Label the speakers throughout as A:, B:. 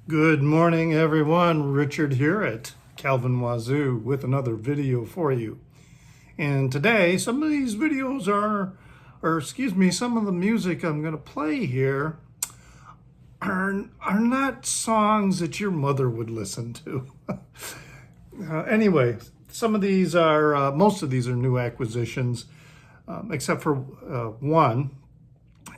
A: Good morning, everyone. Richard here at Calvin Wazoo with another video for you. And today, some of these videos some of the music I'm going to play here are not songs that your mother would listen to. Anyway, most of these are new acquisitions, except for one.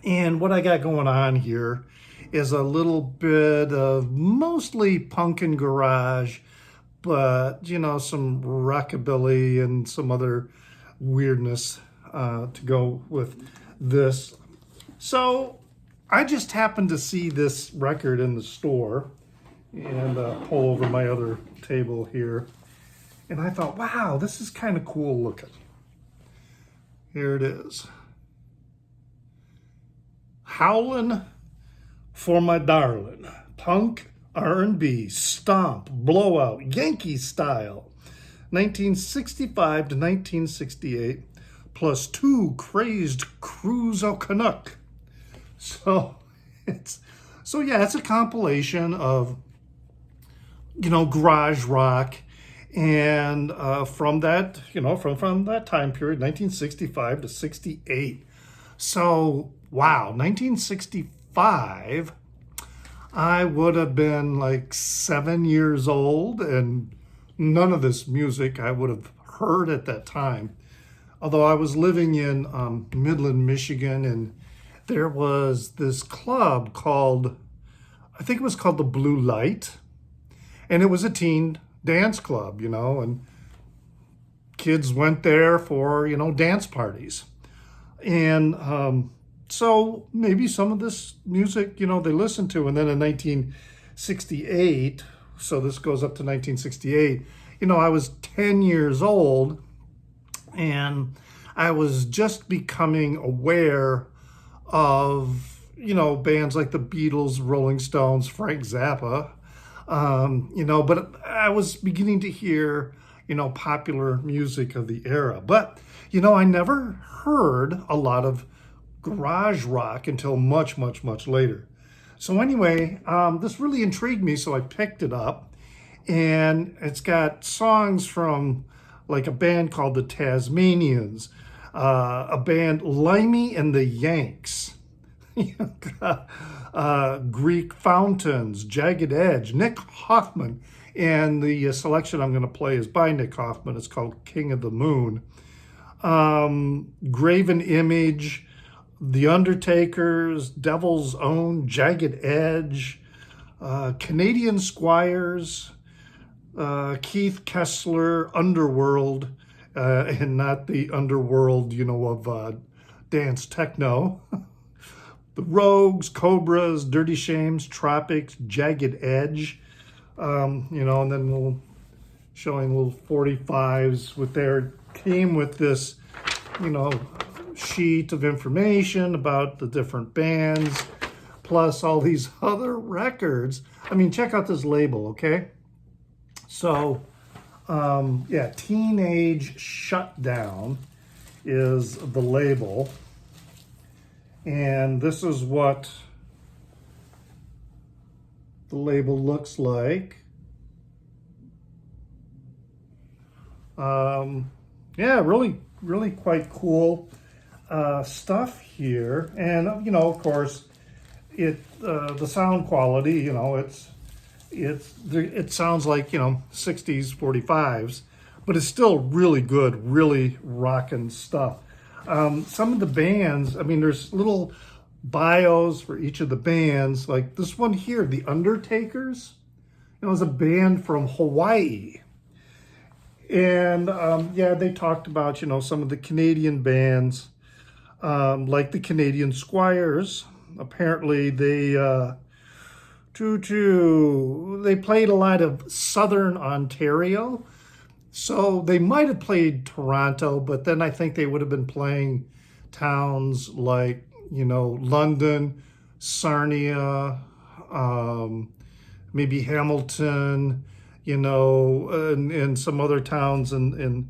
A: And what I got going on here is a little bit of mostly punk and garage, but some rockabilly and some other weirdness to go with this. So I just happened to see this record in the store and pull over my other table here. And I thought, wow, this is kind of cool looking. Here it is. Howlin' for My Darling, punk, R&B, stomp, blowout, Yankee style, 1965 to 1968, plus two crazed Cruiser Canuck. It's a compilation of garage rock, and from that from that time period, 1965 to 68. So wow, 1965, I would have been like 7 years old, and none of this music I would have heard at that time. Although I was living in Midland, Michigan, and there was this club called, I think it was called the Blue Light, and it was a teen dance club, and kids went there for, dance parties. And so maybe some of this music, they listened to. And then in 1968, so this goes up to 1968, I was 10 years old, and I was just becoming aware of, bands like the Beatles, Rolling Stones, Frank Zappa, but I was beginning to hear, popular music of the era. But, I never heard a lot of garage rock until much, much, much later. So anyway, this really intrigued me, so I picked it up. And it's got songs from like a band called the Tasmanians, a band Limey and the Yanks, Greek Fountains, Jagged Edge, Nick Hoffman. And the selection I'm going to play is by Nick Hoffman. It's called King of the Moon. Graven Image, The Undertakers, Devil's Own, Jagged Edge, Canadian Squires, Keith Kessler, Underworld, and not the underworld, of dance techno. The Rogues, Cobras, Dirty Shames, Tropics, Jagged Edge, and then we'll showing little 45s with their came with this, sheet of information about the different bands, plus all these other records. I mean, check out this label, okay? So, Teenage Shutdown is the label. And this is what the label looks like. Really, really quite cool stuff here. And, of course, the sound quality, it sounds like, 60s, 45s, but it's still really good, really rockin' stuff. Some of the bands, there's little bios for each of the bands. Like this one here, The Undertakers, is a band from Hawaii. And they talked about, some of the Canadian bands, like the Canadian Squires. Apparently they played a lot of Southern Ontario. So they might have played Toronto, but then I think they would have been playing towns like, London, Sarnia, maybe Hamilton, and some other towns in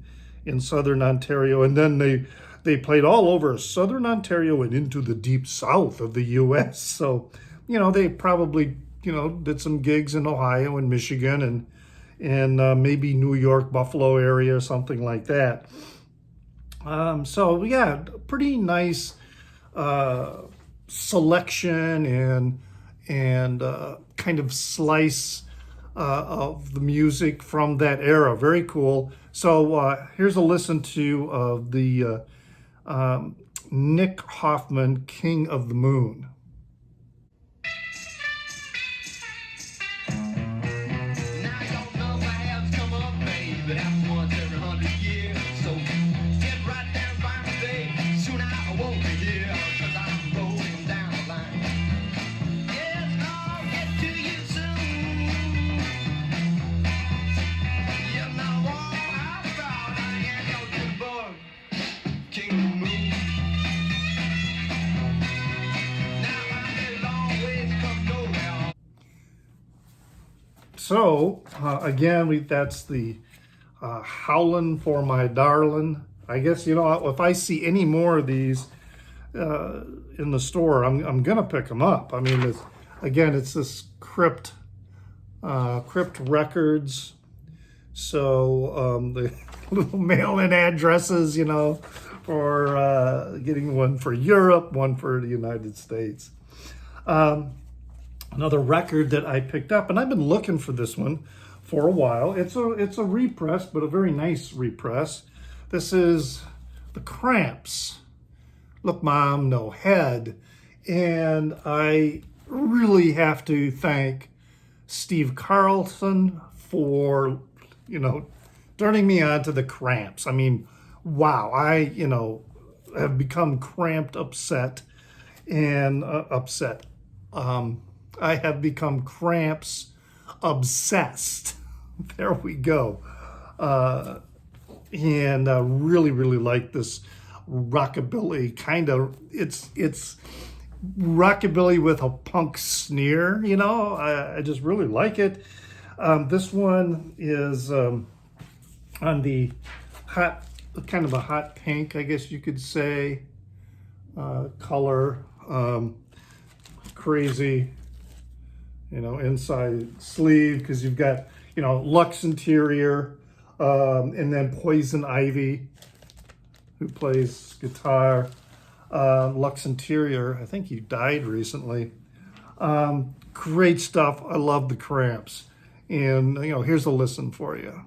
A: Southern Ontario. And then they played all over Southern Ontario and into the deep south of the U.S. So, they probably did some gigs in Ohio and Michigan and maybe New York, Buffalo area or something like that. So yeah, pretty nice selection and kind of slice of the music from that era. Very cool. So here's a listen to the Nick Hoffman, King of the Moon. So again, that's the Howlin' for My Darlin'. I guess, if I see any more of these in the store, I'm gonna pick them up. I mean, it's this Crypt Records. So the little mail-in addresses, for getting one for Europe, one for the United States. Another record that I picked up, and I've been looking for this one for a while. It's a repress, but a very nice repress. This is the Cramps. Look, Mom, No Head. And I really have to thank Steve Carlson for, turning me on to the Cramps. I mean, wow, I, have become cramped upset and upset. I have become Cramps obsessed. There we go. And really, really like this rockabilly kind of, it's rockabilly with a punk sneer, I just really like it. This one is on the hot, kind of a hot pink, I guess you could say, color. Crazy, inside sleeve, because you've got, Lux Interior, and then Poison Ivy, who plays guitar. Lux Interior, I think he died recently. Great stuff. I love the Cramps. And, here's a listen for you.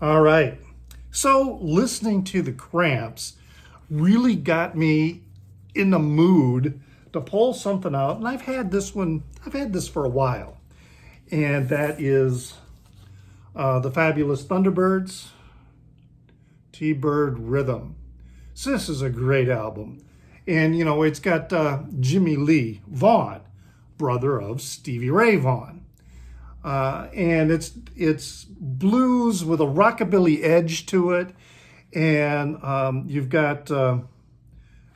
A: All right. So listening to the Cramps really got me in the mood to pull something out. And I've had this for a while. And that is the Fabulous Thunderbirds, T-Bird Rhythm. So this is a great album. And, it's got Jimmy Lee Vaughan, brother of Stevie Ray Vaughan. And it's blues with a rockabilly edge to it. And you've got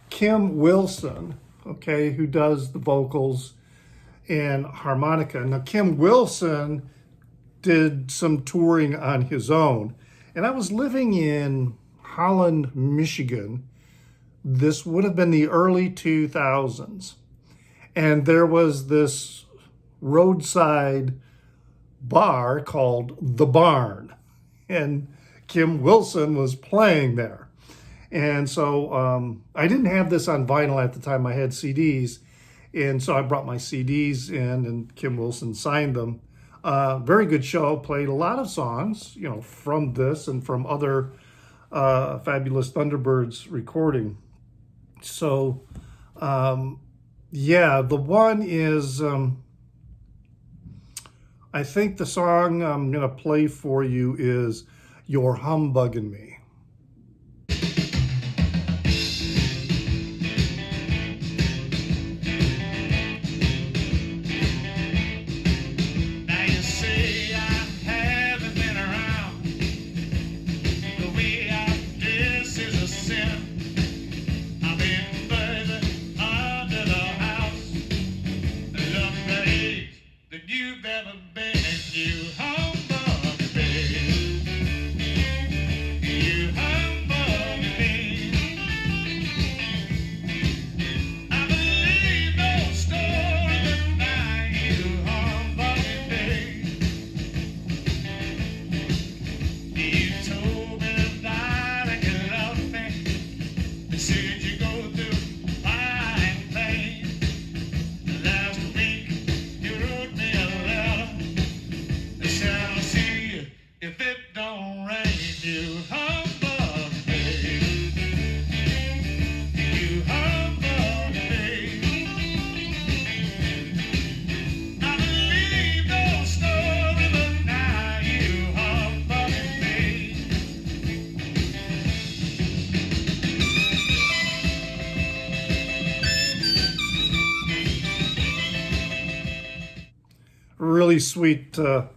A: Kim Wilson, okay, who does the vocals and harmonica. Now, Kim Wilson did some touring on his own. And I was living in Holland, Michigan This would have been the early 2000s. And there was this roadside bar called The Barn. And Kim Wilson was playing there. And so I didn't have this on vinyl at the time. I had CDs. And so I brought my CDs in, and Kim Wilson signed them. Very good show. Played a lot of songs, from this and from other Fabulous Thunderbirds recording. So, yeah, the one is, I think the song I'm going to play for you is You're Humbugging Me. Really sweet little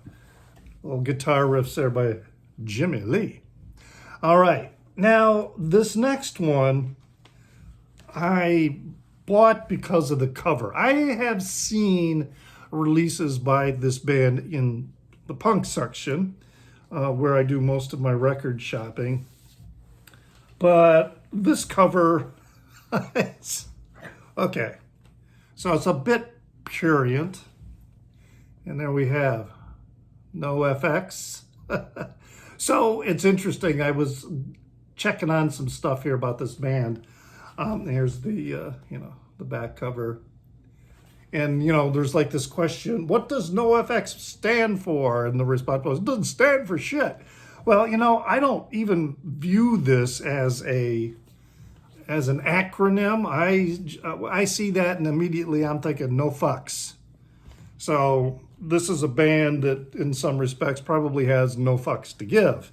A: guitar riffs there by Jimmy Lee. All right, now this next one I bought because of the cover. I have seen releases by this band in the punk section, where I do most of my record shopping. But this cover, okay, so it's a bit prurient. And there we have NoFX. So it's interesting. I was checking on some stuff here about this band. Here's the the back cover, and there's like this question: what does NoFX stand for? And the response was, it doesn't stand for shit. Well, I don't even view this as an acronym. I see that and immediately I'm thinking no fucks. So this is a band that in some respects probably has no fucks to give.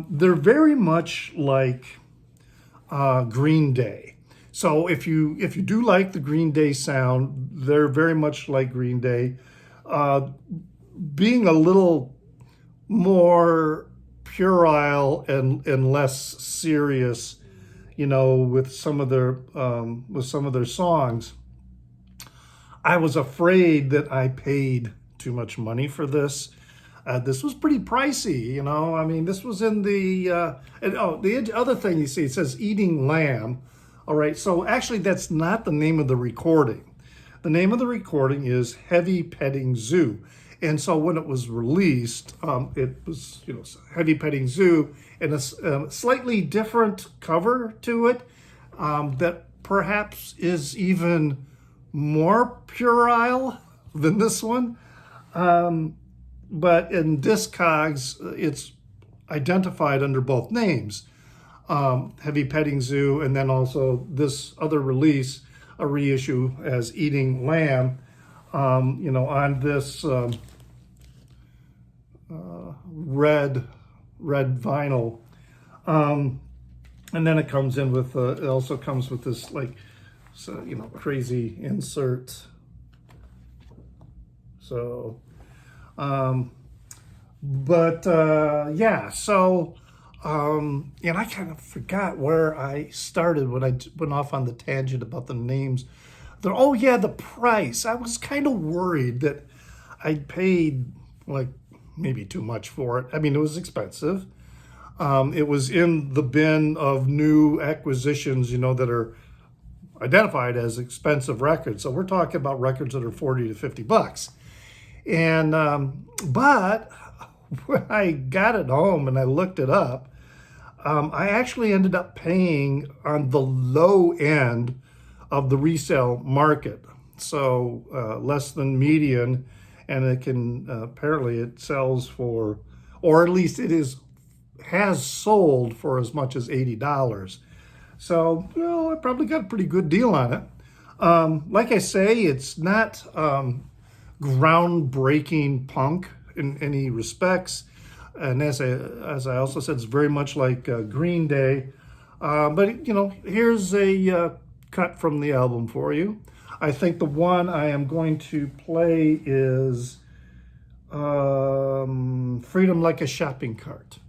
A: They're very much like Green Day. So if you do like the Green Day sound, they're very much like Green Day. Being a little more puerile and less serious, with some of their songs. I was afraid that I paid too much money for this. This was pretty pricey, I mean, this was in the the other thing you see, it says Eating Lamb. All right, so actually that's not the name of the recording. The name of the recording is Heavy Petting Zoo. And so when it was released, it was, Heavy Petting Zoo, and a slightly different cover to it that perhaps is even more puerile than this one. But in Discogs, it's identified under both names, Heavy Petting Zoo, and then also this other release, a reissue as Eating Lamb, on this red vinyl. And then it comes in with, it also comes with this crazy insert. So, yeah, so, and I kind of forgot where I started when I went off on the tangent about the names. Oh yeah, the price. I was kind of worried that I paid maybe too much for it. I mean, it was expensive. It was in the bin of new acquisitions, that are identified as expensive records. So we're talking about records that are 40 to 50 bucks. And but when I got it home and I looked it up, I actually ended up paying on the low end of the resale market, so less than median, and it can apparently it sells for, or at least has sold for as much as $80. So I probably got a pretty good deal on it. Like I say, it's not groundbreaking punk in any respects. And as I also said, it's very much like Green Day. But here's a cut from the album for you. I think the one I am going to play is Freedom Like a Shopping Cart.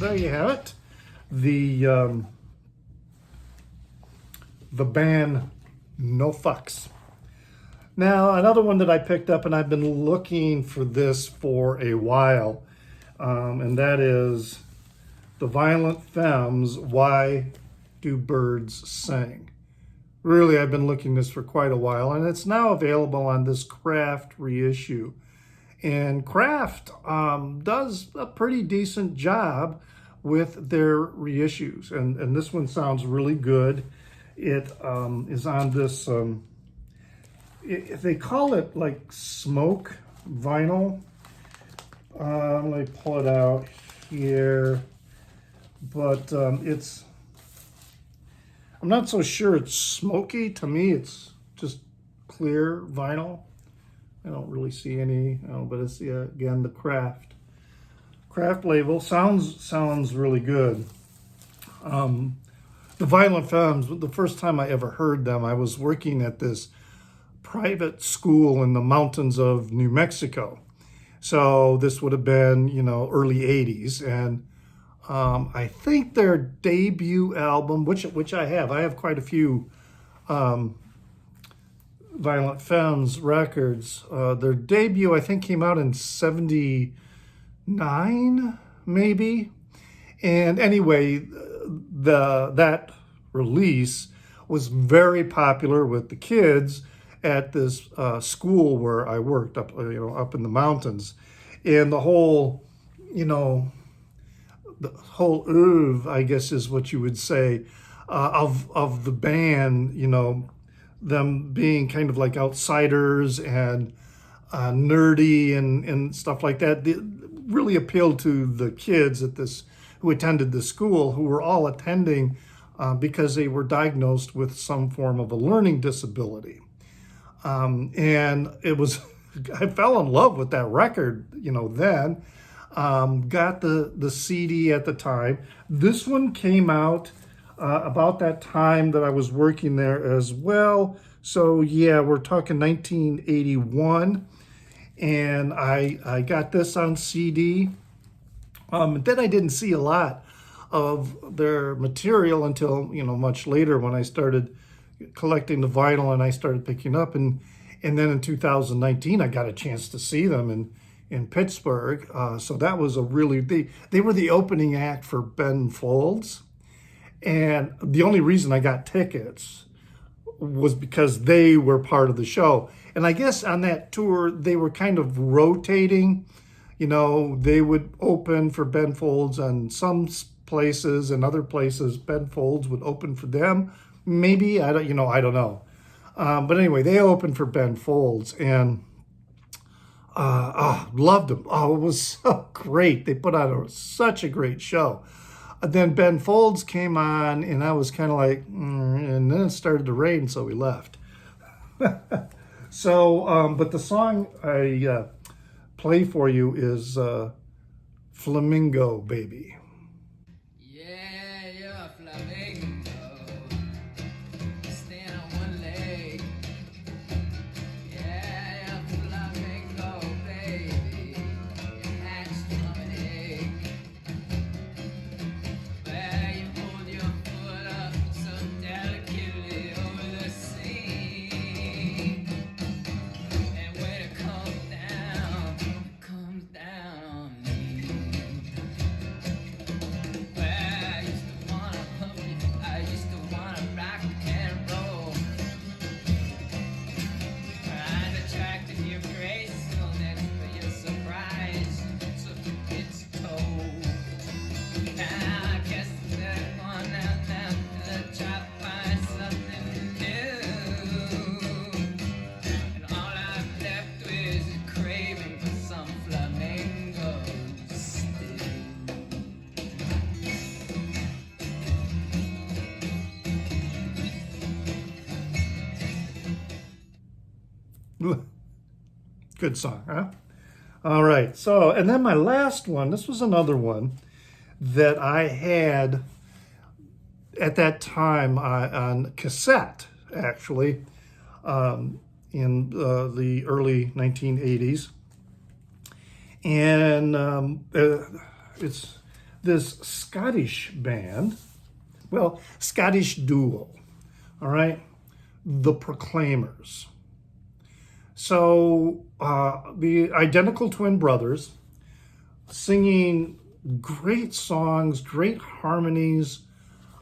A: There you have it. The band No Fucks. Now, another one that I picked up, and I've been looking for this for a while, and that is The Violent Femmes, Why Do Birds Sing? Really, I've been looking this for quite a while, and it's now available on this Kraft reissue. And Kraft does a pretty decent job with their reissues, and this one sounds really good. It is on this, they call it like smoke vinyl. Let me pull it out here, but I'm not so sure it's smoky. To me, it's just clear vinyl. I don't really see any, but it's again the Kraft label. Sounds really good. The Violent Femmes, the first time I ever heard them, I was working at this private school in the mountains of New Mexico. So this would have been, early 80s. And I think their debut album, which I have quite a few Violent Femmes records. Their debut, I think, came out in 79, maybe. And anyway, that release was very popular with the kids at this school where I worked up in the mountains. And the whole oeuvre, I guess is what you would say, of the band, them being kind of like outsiders and nerdy and stuff like that, really appealed to the kids who attended the school, who were all attending because they were diagnosed with some form of a learning disability. And it was, I fell in love with that record, then. Got the CD at the time. This one came out about that time that I was working there as well. So yeah, we're talking 1981, and I got this on CD. Then I didn't see a lot of their material until much later when I started collecting the vinyl and I started picking up and then in 2019 I got a chance to see them in Pittsburgh. So that was a really they were the opening act for Ben Folds, and the only reason I got tickets was because they were part of the show. And I guess on that tour they were kind of rotating. They would open for Ben Folds on some places, and other places Ben Folds would open for them. Maybe I don't know. But anyway, they opened for Ben Folds, and loved them. Oh, it was so great. They put on such a great show. Then Ben Folds came on, and I was kind of like, and then it started to rain, so we left. So, but the song I play for you is Flamingo Baby.
B: Yeah, you're a flamingo. Stand on one leg. Yeah, you're a flamingo, baby. You hatched from an egg. Where you hold your foot up so delicately over the sea. And when it comes down on me. Where I used to wanna hug you, I used to wanna rock and roll. I'm attracted to your gracefulness, but your surprise took its toll. Now I guess they're going out now to try to find something new. And all I've left with is a craving for some flamingos still.
A: Good song, huh? All right. So, and then my last one, this was another one that I had at that time on cassette, actually, in the early 1980s. And it's this Scottish band, well, Scottish duo, all right? The Proclaimers. So the identical twin brothers singing great songs, great harmonies.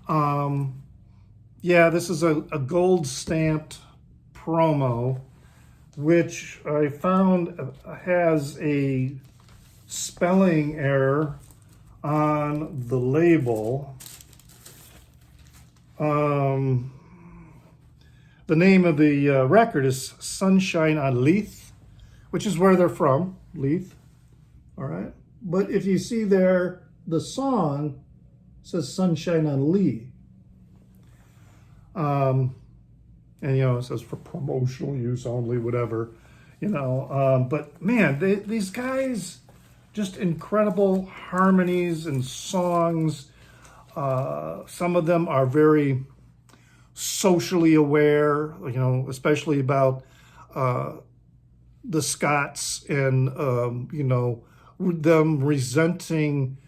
A: Yeah, this is a gold stamped promo, which I found has a spelling error on the label. The name of the record is Sunshine on Leith, which is where they're from, Leith. All right. But if you see there, the song says Sunshine on Lee. And, it says for promotional use only, whatever, But, man, these guys, just incredible harmonies and songs. Some of them are very socially aware, especially about the Scots and, them resenting,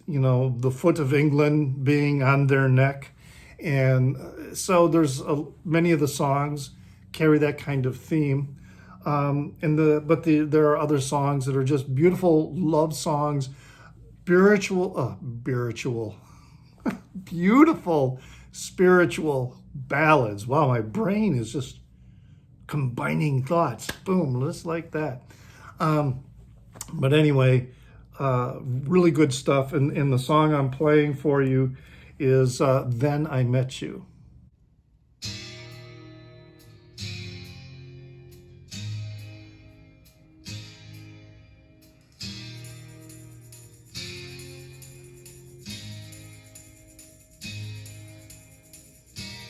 A: the foot of England being on their neck. And so there's many of the songs carry that kind of theme. There are other songs that are just beautiful love songs, beautiful spiritual ballads. Wow, my brain is just combining thoughts. Boom, just like that. But anyway, really good stuff. And the song I'm playing for you is Then I Met You.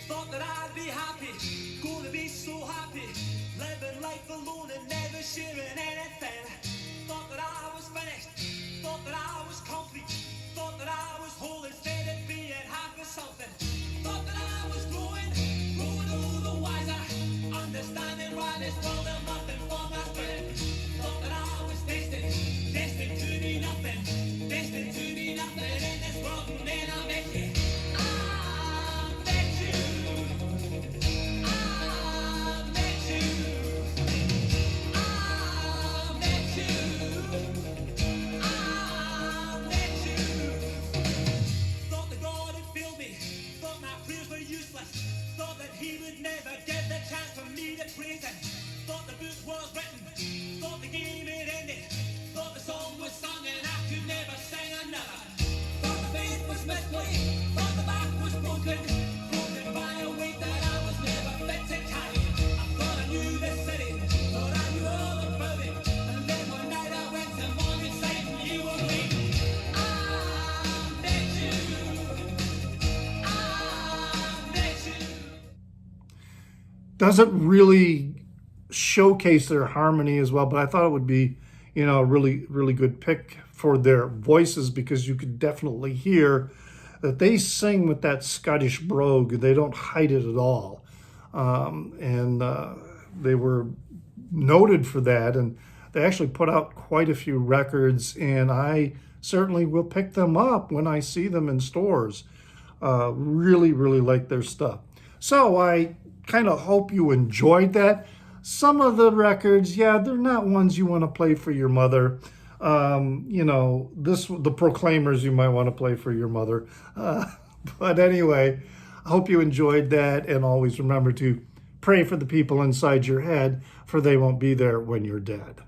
C: Thought that I'd be happy, gonna be so happy, living life alone and never sharing anything. Thought that I was finished, thought that I was complete, thought that I was whole instead of being half of something. Thought that I was growing all the wiser,
A: doesn't really showcase their harmony as well, but I thought it would be, a really, really good pick for their voices, because you could definitely hear that they sing with that Scottish brogue. They don't hide it at all. And they were noted for that. And they actually put out quite a few records, and I certainly will pick them up when I see them in stores. Really, really like their stuff. So I kind of hope you enjoyed that. Some of the records, yeah, they're not ones you want to play for your mother. The Proclaimers you might want to play for your mother. But anyway, I hope you enjoyed that, and always remember to pray for the people inside your head, for they won't be there when you're dead.